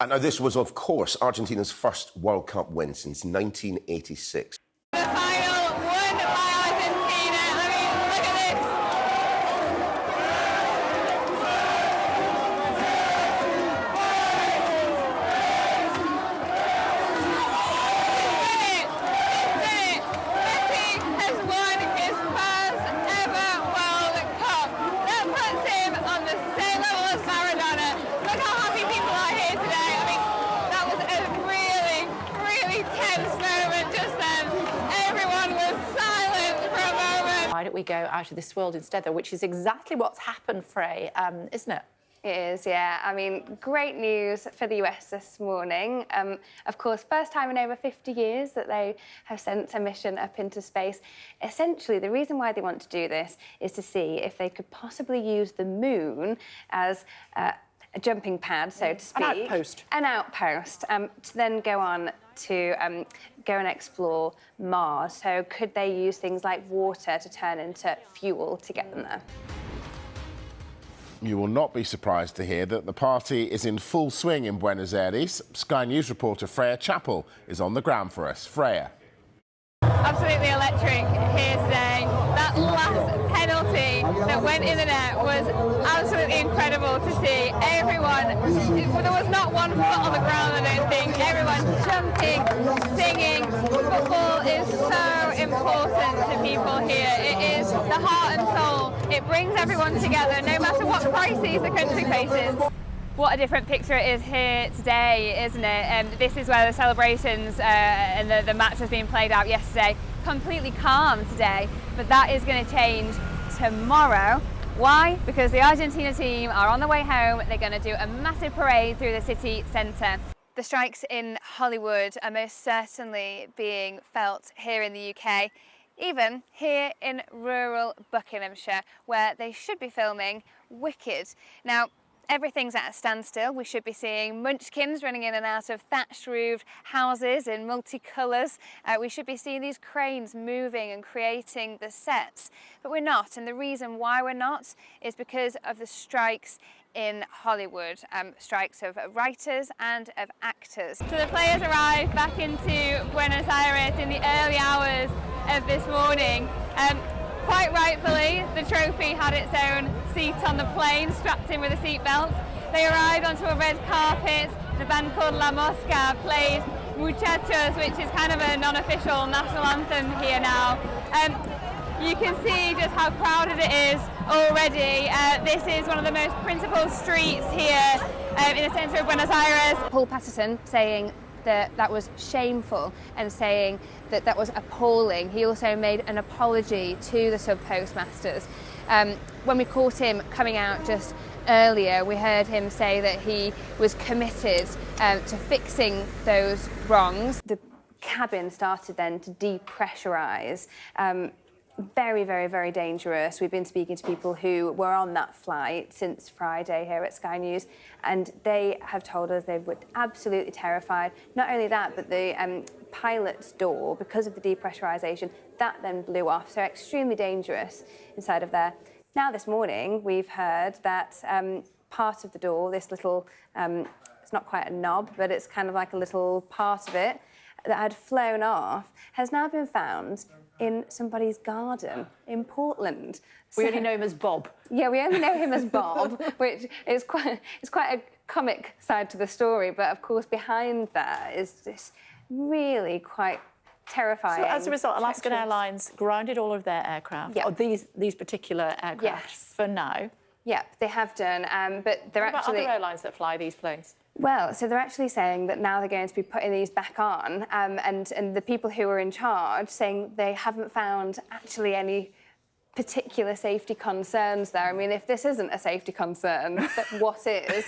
And now this was, of course, Argentina's first World Cup win since 1986. The final won by Argentina. I mean, look at this. Messi has won his first ever World Cup. That puts him on the same level as Maradona. Look how happy people are here today. I mean, that was a really, really tense moment just then. Everyone was silent for a moment. Why don't we go out of this world instead, though, which is exactly what's happened, Frey, isn't it? It is, yeah. I mean, great news for the US this morning. Of course, first time in over 50 years that they have sent a mission up into space. Essentially, the reason why they want to do this is to see if they could possibly use the moon as a jumping pad, so to speak. An outpost. An outpost, to then go on to go and explore Mars. So could they use things like water to turn into fuel to get them there? You will not be surprised to hear that the party is in full swing in Buenos Aires. Sky News reporter Freya Chappell is on the ground for us. Freya. Absolutely electric here today. That last penalty that went in the net was absolutely incredible to see. Everyone, there was not one foot on the ground, I don't think. Everyone jumping, singing. Football is so important to people here. It is the heart and soul. It brings everyone together, no matter what crises the country faces. What a different picture it is here today, isn't it? This is where the celebrations and the match has been played out yesterday. Completely calm today, but that is going to change tomorrow. Why? Because the Argentina team are on the way home. They're going to do a massive parade through the city centre. The strikes in Hollywood are most certainly being felt here in the UK, even here in rural Buckinghamshire, where they should be filming Wicked. Now, everything's at a standstill. We should be seeing munchkins running in and out of thatched-roofed houses in multicolours. We should be seeing these cranes moving and creating the sets, but we're not. And the reason why we're not is because of the strikes in Hollywood, strikes of writers and of actors. So the players arrived back into Buenos Aires in the early hours of this morning. Quite rightfully, the trophy had its own seat on the plane, strapped in with a seatbelt. They arrived onto a red carpet. The band called La Mosca played Muchachos, which is kind of a non-official national anthem here now. You can see just how crowded it is already. This is one of the most principal streets here in the centre of Buenos Aires. Paul Patterson saying that was shameful and saying that was appalling. He also made an apology to the sub-postmasters. When we caught him coming out just earlier, we heard him say that he was committed to fixing those wrongs. The cabin started then to depressurise. Very, very, very dangerous. We've been speaking to people who were on that flight since Friday here at Sky News, and they have told us they were absolutely terrified. Not only that, but the pilot's door, because of the depressurisation, that then blew off, so extremely dangerous inside of there. Now this morning, we've heard that part of the door, this little, it's not quite a knob, but it's kind of like a little part of it that had flown off, has now been found in somebody's garden in Portland. We only know him as Bob. Yeah, we only know him as Bob, which is quite a comic side to the story. But of course, behind that is this really quite terrifying. So as a result, Alaskan Airlines grounded all of their aircraft, or these particular aircraft, for now. Yeah, they have done, but they're what about actually other airlines that fly these planes? Well, so they're actually saying that now they're going to be putting these back on, and the people who are in charge saying they haven't found actually any particular safety concerns there. I mean, if this isn't a safety concern, what is?